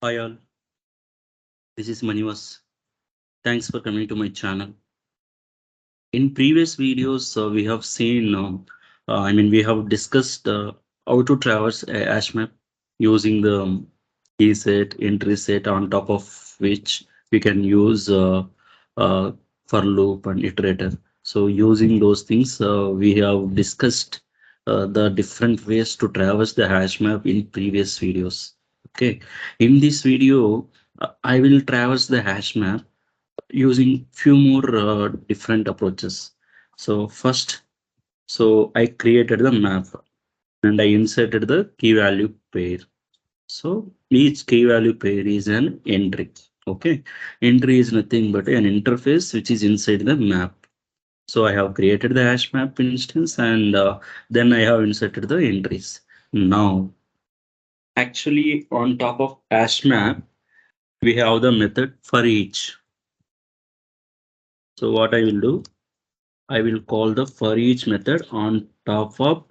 Hi all, this is Manivas. Thanks for coming to my channel. In previous videos, we have seen, we have discussed how to traverse a HashMap using the key set, entry set, on top of which we can use uh, for loop and iterator. So using those things, we have discussed the different ways to traverse the HashMap in previous videos. Okay, in this video, I will traverse the HashMap using few more different approaches. So first, I created the map and I inserted the key value pair. So each key value pair is an entry. Okay, entry is nothing but an interface which is inside the map. So I have created the hash map instance and then I have inserted the entries. Now, actually on top of hash map, we have the method for each. So what I will do, I will call the for each method on top of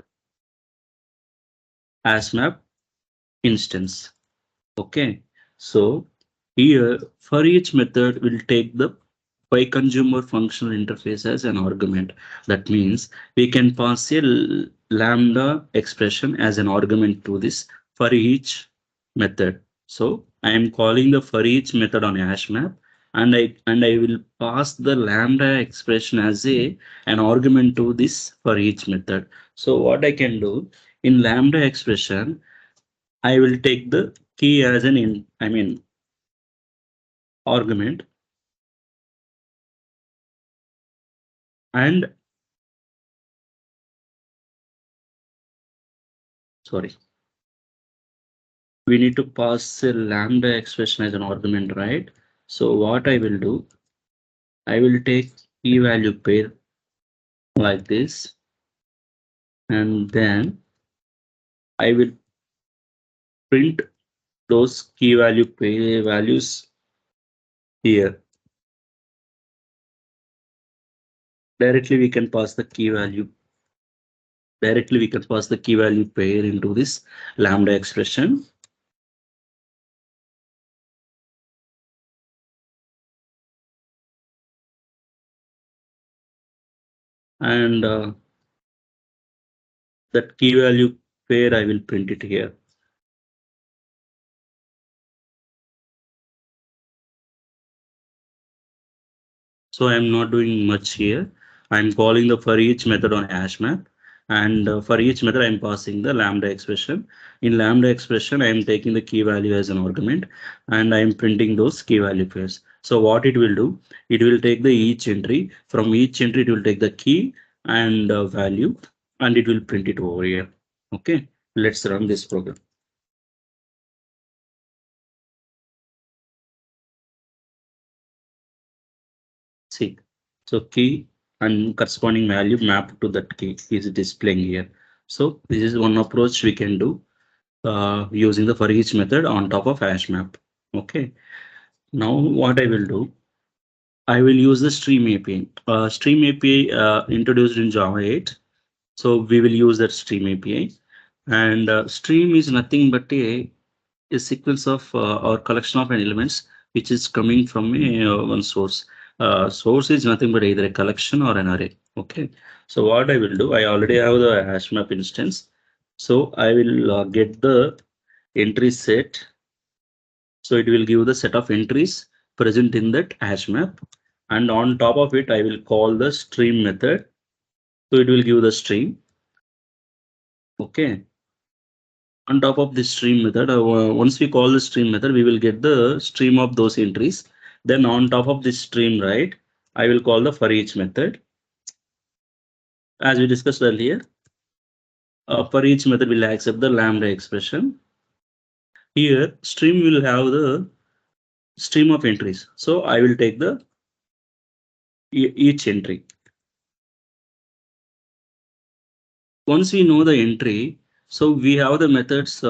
HashMap instance. Okay. So here for each method will take the by consumer functional interface as an argument. That means we can pass a lambda expression as an argument to this for each method. So I am calling the for each method on HashMap and I will pass the lambda expression as a an argument to this for each method. So what I can do in lambda expression, I will take the key as an argument, and sorry, we need to pass a lambda expression as an argument, right? So what I will do, I will take key value pair like this, and then I will print those key value pair values here. Directly we can pass the key value. Directly we can pass the key value pair into this lambda expression. And that key value pair, I will print it here. So I'm not doing much here. I'm calling the for each method on HashMap, and for each method I'm passing the lambda expression. In lambda expression, I'm taking the key value as an argument, and I'm printing those key value pairs. So what it will do, it will take the each entry. From each entry, it will take the key and value, and it will print it over here. Okay, let's run this program. See, so key and corresponding value mapped to that key is displaying here. So this is one approach we can do using the for each method on top of HashMap. Okay. Now what I will do, I will use the stream API. Stream API introduced in Java 8. So we will use that stream API. And stream is nothing but a sequence of or collection of elements which is coming from one source. Source is nothing but either a collection or an array. Okay. So what I will do, I already have the HashMap instance. So I will get the entry set. So it will give the set of entries present in that HashMap. And on top of it, I will call the stream method. So it will give the stream. Okay. On top of this stream method, once we call the stream method, we will get the stream of those entries. Then on top of this stream, right, I will call the for each method. As we discussed earlier, for each method will accept the lambda expression. Here, stream will have the stream of entries. So I will take the each entry. Once we know the entry, so we have the methods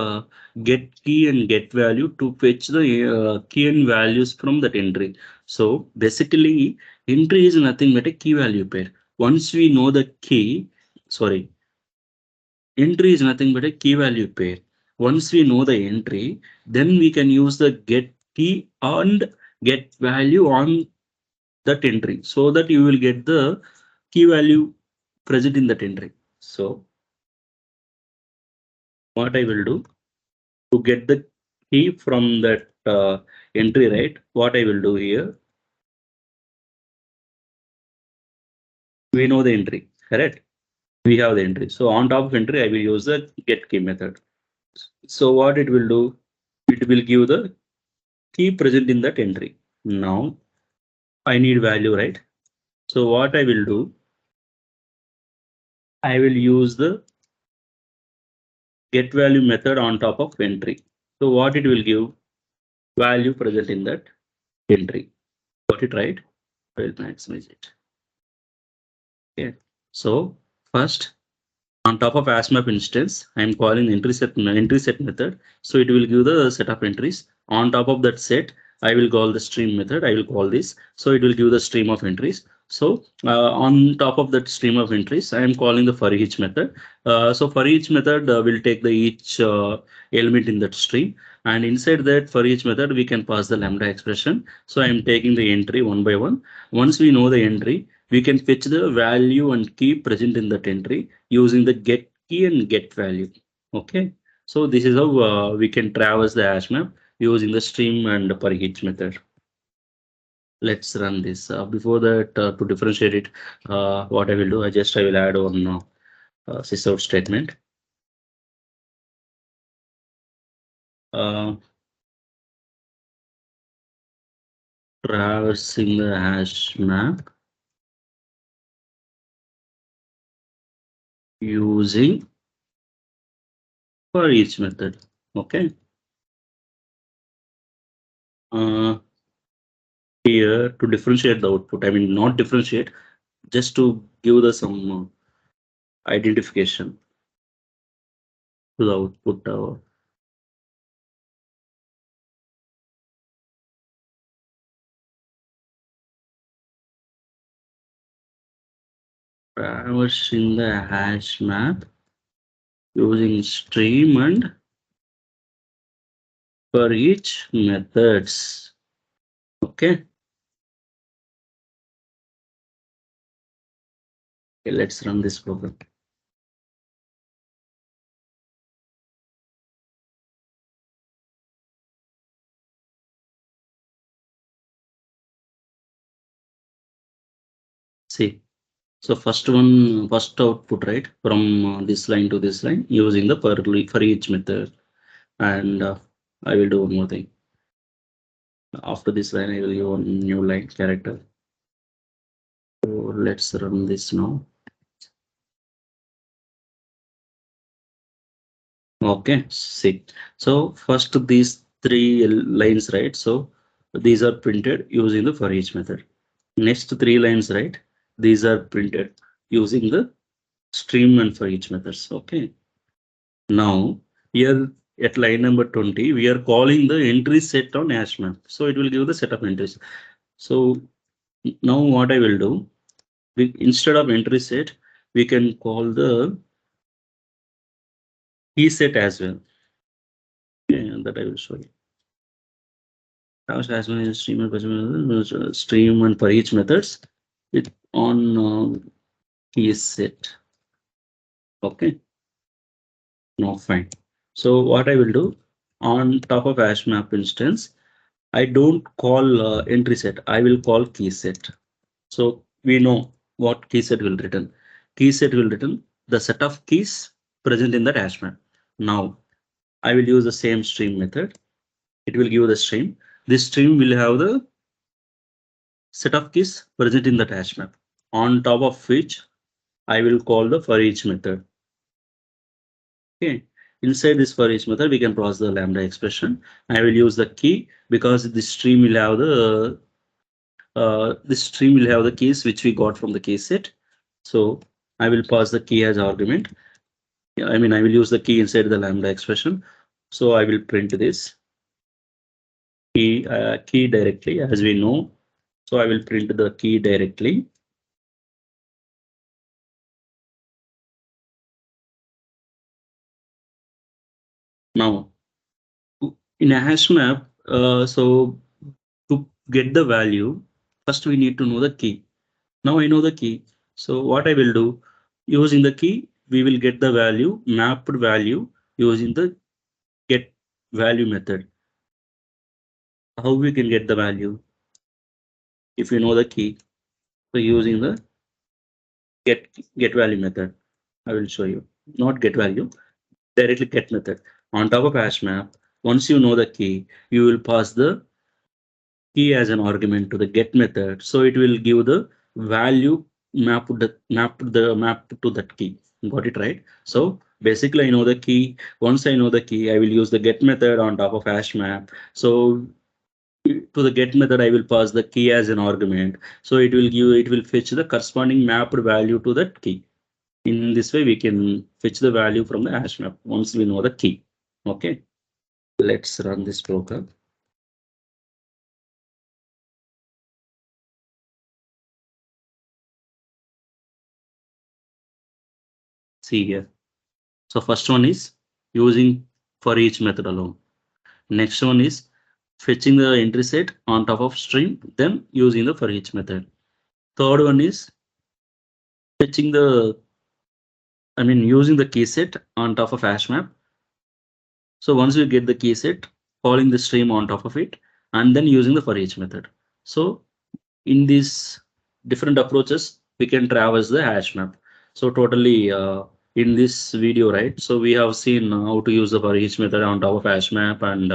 get key and get value to fetch the key and values from that entry. So basically, entry is nothing but a key value pair. Once we know the key, sorry, entry is nothing but a key value pair. Once we know the entry, then we can use the get key and get value on that entry so that you will get the key value present in that entry. So what I will do to get the key from that entry, right? What I will do here, we know the entry, correct? We have the entry. So on top of entry, I will use the get key method. So what it will do, it will give the key present in that entry. Now I need value, right? So what I will do, I will use the get value method on top of entry. So what it will give, value present in that entry. Got it right? I will maximize it. Okay. So first, on top of HashMap instance, I am calling entry set method. So it will give the set of entries. On top of that set, I will call the stream method. I will call this. So it will give the stream of entries. So on top of that stream of entries, I am calling the for each method. So for each method, will take the each element in that stream. And inside that for each method, we can pass the lambda expression. So I am taking the entry one by one. Once we know the entry, we can fetch the value and key present in that entry using the get key and get value. Okay. So this is how we can traverse the hash map using the stream and per each method. Let's run this. Before that, to differentiate it, what I will do, I will add one sysout statement. Uh, Traversing the hash map using for each method. Okay. Uh, Here to differentiate the output, I mean not differentiate, just to give the some identification to the output. Traversing the hash map using stream and for each methods. Okay. Okay, let's run this program. See, so first output, right, from this line to this line using the for each method. And I will do one more thing. After this line, I will give one new line character. So let's run this now. Okay, see. So first these three lines, right? So these are printed using the for each method. Next three lines, right? These are printed using the stream and for each methods. Okay. Now here at line number 20, we are calling the entry set on HashMap. So it will give the set of entries. So now what I will do, instead of entry set, we can call the key set as well. Okay, that I will show you. As many as stream and stream and for each methods it on key set. Okay, no fine. So what I will do, on top of HashMap instance, I don't call entry set. I will call key set. So we know what key set will return. Key set will return the set of keys present in that HashMap. Now I will use the same stream method. It will give the stream. This stream will have the set of keys present in that hash map, on top of which I will call the for each method. Okay. Inside this for each method, we can process the lambda expression. I will use the key because this stream will have the keys which we got from the key set. So I will pass the key as argument. I mean, I will use the key inside the lambda expression. So I will print this key directly, as we know. So I will print the key directly. Now, in a hash map, so to get the value, first we need to know the key. Now I know the key. So what I will do, using the key, we will get the value, mapped value using the get value method. How we can get the value if you know the key? So using the get get value method, I will show you. Not get value, directly get method. On top of hash map, once you know the key, you will pass the key as an argument to the get method. So it will give the value map to that key. Got it right? So basically I know the key. Once I know the key, I will use the get method on top of hash map. So to the get method, I will pass the key as an argument. So it will fetch the corresponding mapped value to that key. In this way, we can fetch the value from the hash map once we know the key. Okay, let's run this program. See here. So first one is using for each method alone. Next one is fetching the entry set on top of stream, then using the for each method. Third one is fetching the, using the key set on top of hash map. So once you get the key set, calling the stream on top of it, and then using the for each method. So in these different approaches, we can traverse the hash map. So totally in this video, right? So we have seen how to use the for each method on top of hash map and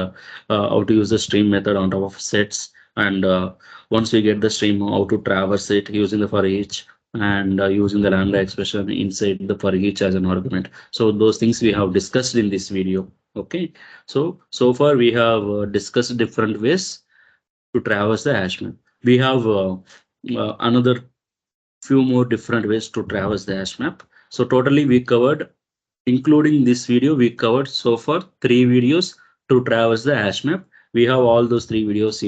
how to use the stream method on top of sets. And once we get the stream, how to traverse it using the for each and using the lambda expression inside the for each as an argument. So those things we have discussed in this video. Okay. So far we have discussed different ways to traverse the hash map. We have another few more different ways to traverse the hash map. So totally we covered, including this video, we covered so far 3 videos to traverse the hash map. We have all those 3 videos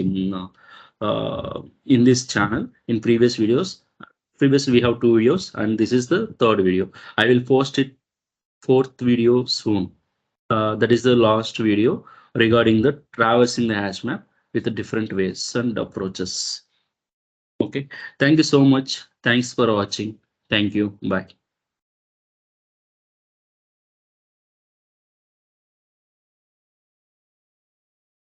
in this channel. In previous videos, previously we have 2 videos, and this is the third video. I will post it fourth video soon. That is the last video regarding the traversing the hash map with the different ways and approaches. Okay. Thank you so much. Thanks for watching. Thank you. Bye.